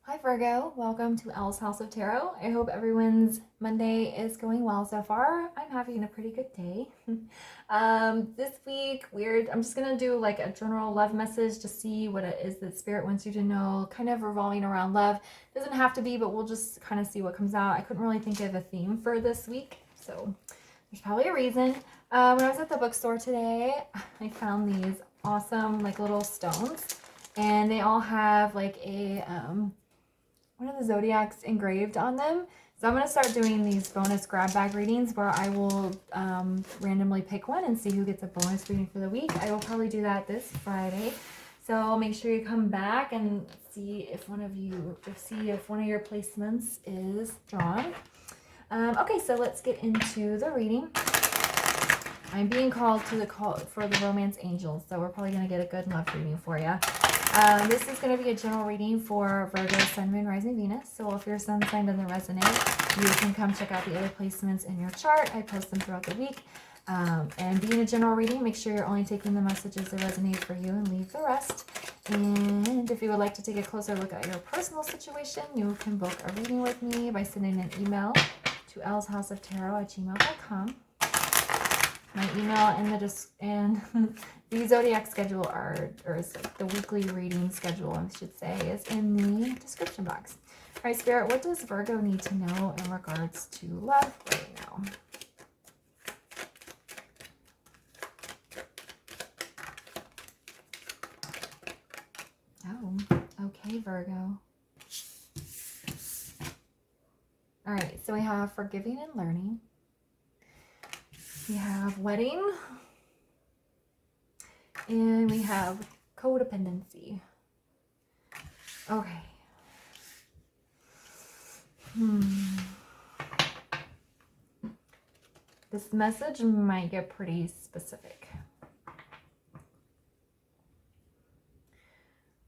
Hi Virgo, welcome to Elle's House of Tarot. I hope everyone's Monday is going well so far. I'm having a pretty good day. This week, I'm just gonna do like a general love message to see what it is that Spirit wants you to know, kind of revolving around love. Doesn't have to be, but we'll just kind of see what comes out. I couldn't really think of a theme for this week, so there's probably a reason. When I was at the bookstore today, I found these awesome like little stones, and they all have like a one of the Zodiacs engraved on them. So I'm going to start doing these bonus grab bag readings where I will randomly pick one and see who gets a bonus reading for the week. I will probably do that this Friday. So make sure you come back and see if one of your placements is drawn. Okay, so let's get into the reading. I'm being called for the romance angels, so we're probably going to get a good love reading for you. This is going to be a general reading for Virgo, Sun, Moon, Rising, Venus. So if your sun sign doesn't resonate, you can come check out the other placements in your chart. I post them throughout the week. And being a general reading, make sure you're only taking the messages that resonate for you and leave the rest. And if you would like to take a closer look at your personal situation, you can book a reading with me by sending an email to ellshouseoftarot@gmail.com. My email and the Zodiac schedule the weekly reading schedule, I should say, is in the description box. All right, Spirit, what does Virgo need to know in regards to love right now? Oh, okay, Virgo. All right, so we have forgiving and learning. We have wedding. And we have codependency. Okay. This message might get pretty specific.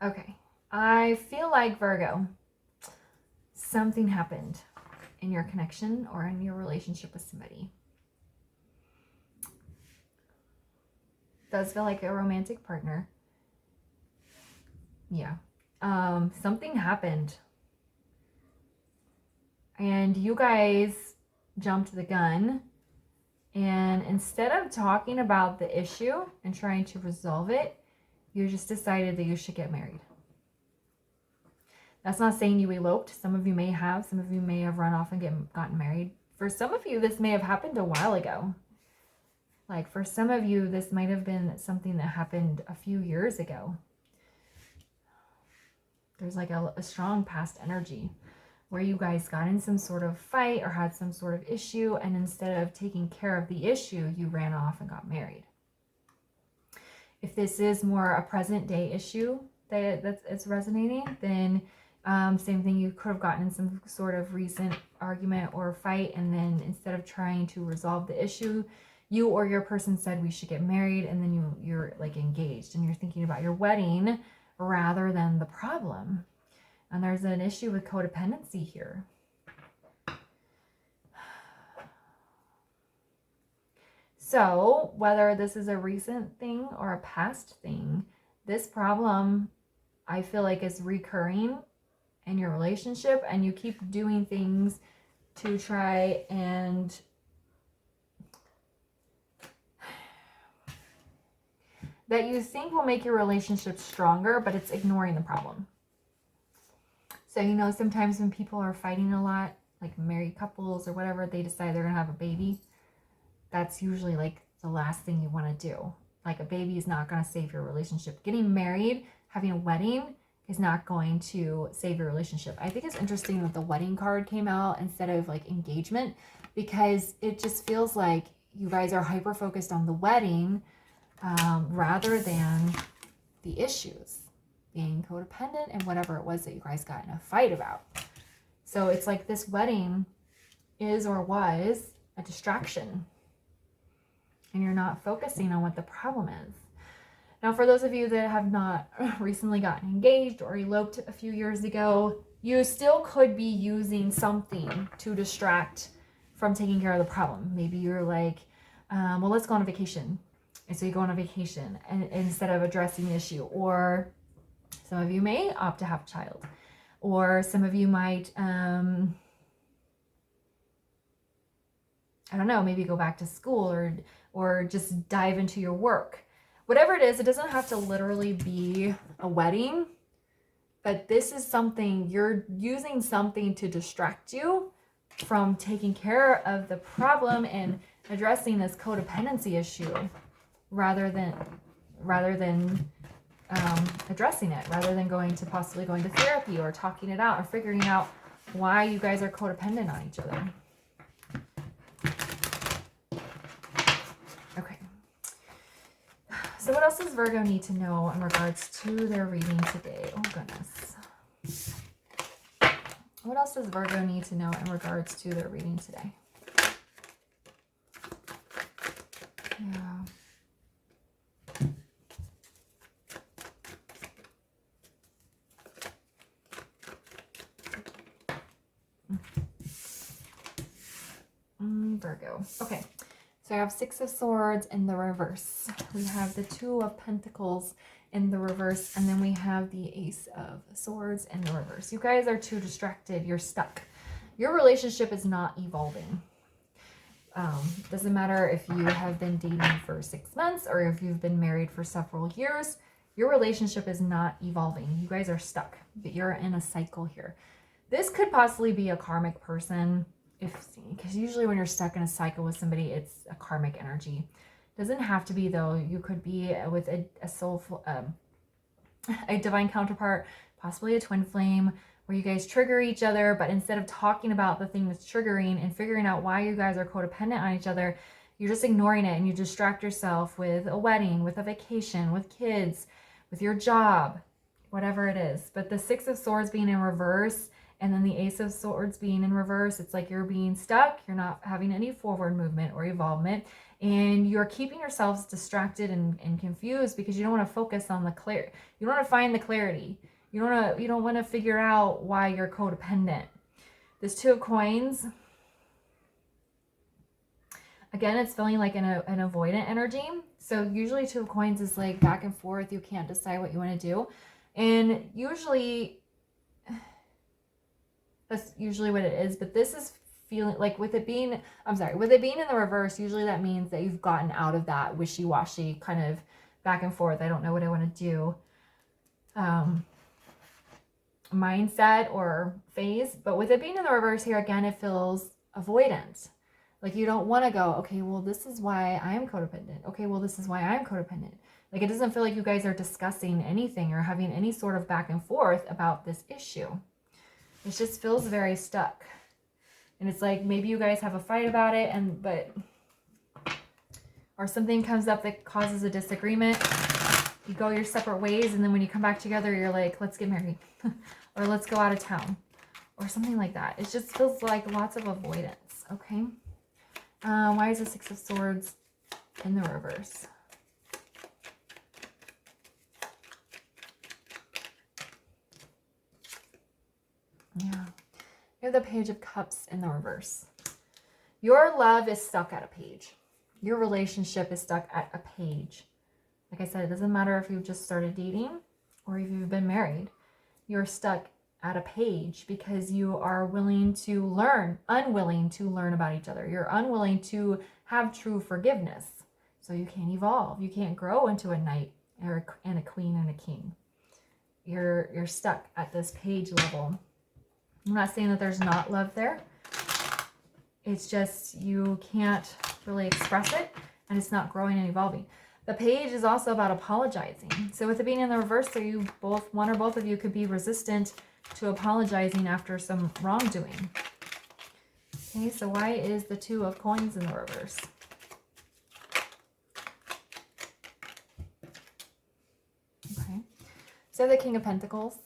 Okay. I feel like, Virgo, something happened in your connection or in your relationship with somebody. Does feel like a romantic partner. Yeah. Something happened. And you guys jumped the gun. And instead of talking about the issue and trying to resolve it, you just decided that you should get married. That's not saying you eloped. Some of you may have. Some of you may have run off and gotten married. For some of you, this may have happened a while ago. Like for some of you, this might have been something that happened a few years ago. There's like a strong past energy where you guys got in some sort of fight or had some sort of issue, and instead of taking care of the issue, you ran off and got married. If this is more a present day issue that's resonating, then same thing, you could have gotten in some sort of recent argument or fight, and then instead of trying to resolve the issue, you or your person said we should get married, and then you're like engaged and you're thinking about your wedding rather than the problem. And there's an issue with codependency here. So whether this is a recent thing or a past thing, this problem I feel like is recurring in your relationship, and you keep doing things to try and that you think will make your relationship stronger, but it's ignoring the problem. So, you know, sometimes when people are fighting a lot, like married couples or whatever, they decide they're going to have a baby. That's usually like the last thing you want to do. Like a baby is not going to save your relationship. Getting married, having a wedding is not going to save your relationship. I think it's interesting that the wedding card came out instead of like engagement, because it just feels like you guys are hyper focused on the wedding rather than the issues, being codependent and whatever it was that you guys got in a fight about. So it's like this wedding is or was a distraction, and you're not focusing on what the problem is. Now, for those of you that have not recently gotten engaged or eloped a few years ago, you still could be using something to distract from taking care of the problem. Maybe you're like, well, let's go on a vacation. And so you go on a vacation and instead of addressing the issue, or some of you may opt to have a child. Or some of you might, I don't know, maybe go back to school or just dive into your work. Whatever it is, it doesn't have to literally be a wedding, but this is something, you're using something to distract you from taking care of the problem and addressing this codependency issue rather than addressing it, rather than possibly going to therapy or talking it out or figuring out why you guys are codependent on each other. Okay. So what else does Virgo need to know in regards to their reading today? Oh, goodness. What else does Virgo need to know in regards to their reading today? Yeah. Virgo. Okay. So I have Six of Swords in the reverse. We have the Two of Pentacles in the reverse. And then we have the Ace of Swords in the reverse. You guys are too distracted. You're stuck. Your relationship is not evolving. Doesn't matter if you have been dating for 6 months or if you've been married for several years. Your relationship is not evolving. You guys are stuck. But you're in a cycle here. This could possibly be a karmic person. Because usually when you're stuck in a cycle with somebody, it's a karmic energy. Doesn't have to be, though. You could be with a soulful, a divine counterpart, possibly a twin flame, where you guys trigger each other, but instead of talking about the thing that's triggering and figuring out why you guys are codependent on each other, you're just ignoring it and you distract yourself with a wedding, with a vacation, with kids, with your job, whatever it is. But the Six of Swords being in reverse and then the Ace of Swords being in reverse, it's like you're being stuck. You're not having any forward movement or evolvement. And you're keeping yourselves distracted and confused because you don't want to focus on the clear. You don't want to find the clarity. You don't want to figure out why you're codependent. This Two of Coins, again, it's feeling like an avoidant energy. So usually Two of Coins is like back and forth. You can't decide what you want to do. And usually that's usually what it is, but this is feeling like with it being in the reverse, usually that means that you've gotten out of that wishy-washy kind of back and forth, I don't know what I want to do, mindset or phase. But with it being in the reverse here, again, it feels avoidant. Like you don't want to go, okay, well, this is why I'm codependent. Okay, well, this is why I'm codependent. Like it doesn't feel like you guys are discussing anything or having any sort of back and forth about this issue. It just feels very stuck. And it's like maybe you guys have a fight about it or something comes up that causes a disagreement. You go your separate ways, and then when you come back together, you're like, let's get married or let's go out of town or something like that. It just feels like lots of avoidance. Okay. Why is the Six of Swords in the reverse? Yeah. You have the Page of Cups in the reverse. Your love is stuck at a page. Your relationship is stuck at a page. Like I said, it doesn't matter if you've just started dating or if you've been married. You're stuck at a page because you are unwilling to learn about each other. You're unwilling to have true forgiveness. So you can't evolve. You can't grow into a knight and a queen and a king. You're stuck at this page level. I'm not saying that there's not love there. It's just you can't really express it and it's not growing and evolving. The page is also about apologizing. So with it being in the reverse, so one or both of you could be resistant to apologizing after some wrongdoing. Okay, so why is the Two of Coins in the reverse? Okay, so the King of Pentacles.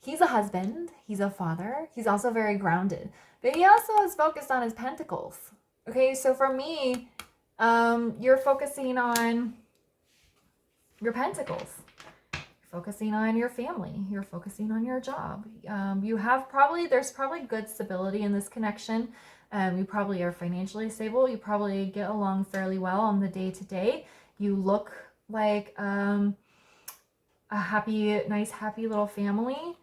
He's a husband, he's a father, he's also very grounded, but he also is focused on his pentacles. Okay, so for me, you're focusing on your pentacles. You're focusing on your family. You're focusing on your job. There's probably good stability in this connection. You probably are financially stable. You probably get along fairly well on the day-to-day. You look like a nice, happy little family.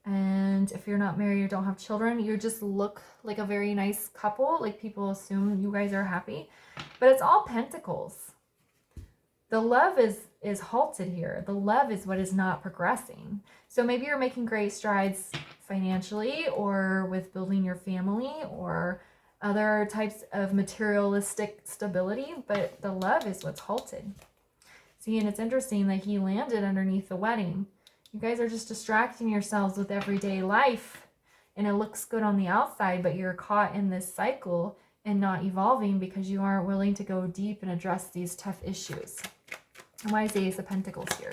And if you're not married or don't have children, you just look like a very nice couple. Like people assume you guys are happy, but it's all pentacles. The love is halted here. The love is what is not progressing. So maybe you're making great strides financially or with building your family or other types of materialistic stability, but the love is what's halted. See, and it's interesting that he landed underneath the wedding. You guys are just distracting yourselves with everyday life, and it looks good on the outside, but you're caught in this cycle and not evolving because you aren't willing to go deep and address these tough issues. And why is the Ace of Pentacles here?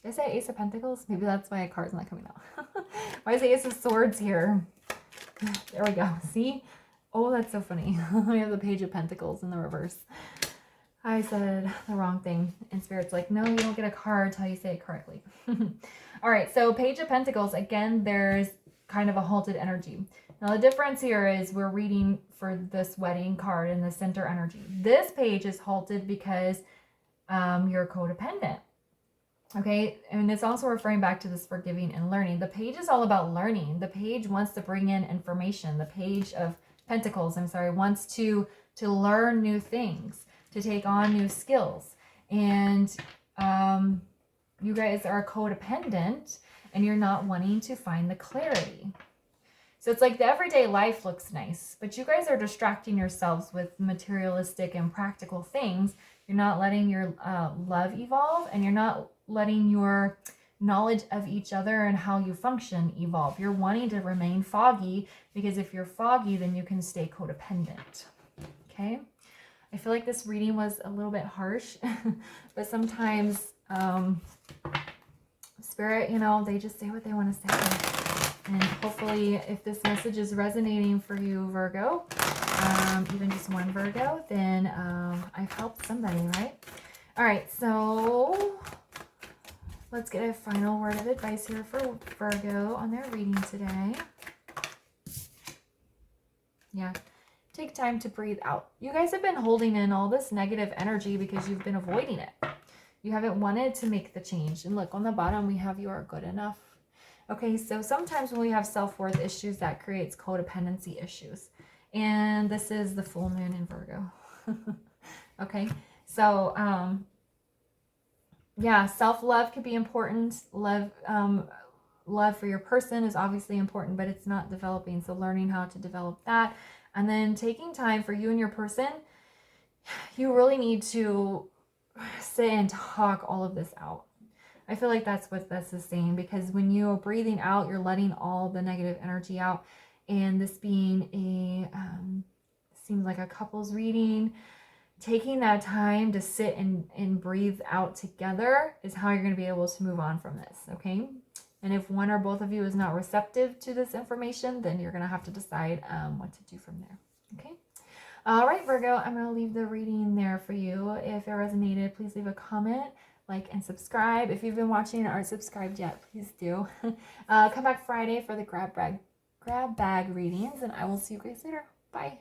Did I say Ace of Pentacles? Maybe that's why a card's not coming out. Why is the Ace of Swords here? There we go. See? Oh, that's so funny. We have the Page of Pentacles in the reverse. I said the wrong thing. And Spirit's like, no, you don't get a card until you say it correctly. All right, so Page of Pentacles. Again, there's kind of a halted energy. Now, the difference here is we're reading for this wedding card in the center energy. This page is halted because you're codependent. Okay, and it's also referring back to this forgiving and learning. The page is all about learning. The page wants to bring in information. The Page of Pentacles, wants to learn new things, to take on new skills. And you guys are codependent and you're not wanting to find the clarity. So it's like the everyday life looks nice, but you guys are distracting yourselves with materialistic and practical things. You're not letting your love evolve, and you're not letting your knowledge of each other and how you function evolve. You're wanting to remain foggy because if you're foggy, then you can stay codependent. Okay? I feel like this reading was a little bit harsh, but sometimes Spirit, they just say what they want to say. And hopefully, if this message is resonating for you, Virgo, even just one Virgo, then I've helped somebody, right? All right, so let's get a final word of advice here for Virgo on their reading today. Yeah, take time to breathe out. You guys have been holding in all this negative energy because you've been avoiding it. You haven't wanted to make the change. And look, on the bottom, we have you are good enough. Okay, so sometimes when we have self-worth issues, that creates codependency issues. And this is the full moon in Virgo. Okay, so yeah, self-love could be important. Love for your person is obviously important, but it's not developing. So learning how to develop that. And then taking time for you and your person, you really need to sit and talk all of this out. I feel like that's what this is saying, because when you're breathing out, you're letting all the negative energy out. And this being seems like a couple's reading, taking that time to sit and breathe out together is how you're going to be able to move on from this, okay? And if one or both of you is not receptive to this information, then you're going to have to decide what to do from there, okay? All right, Virgo, I'm going to leave the reading there for you. If it resonated, please leave a comment, like, and subscribe. If you've been watching and aren't subscribed yet, please do. Come back Friday for the grab bag readings, and I will see you guys later. Bye.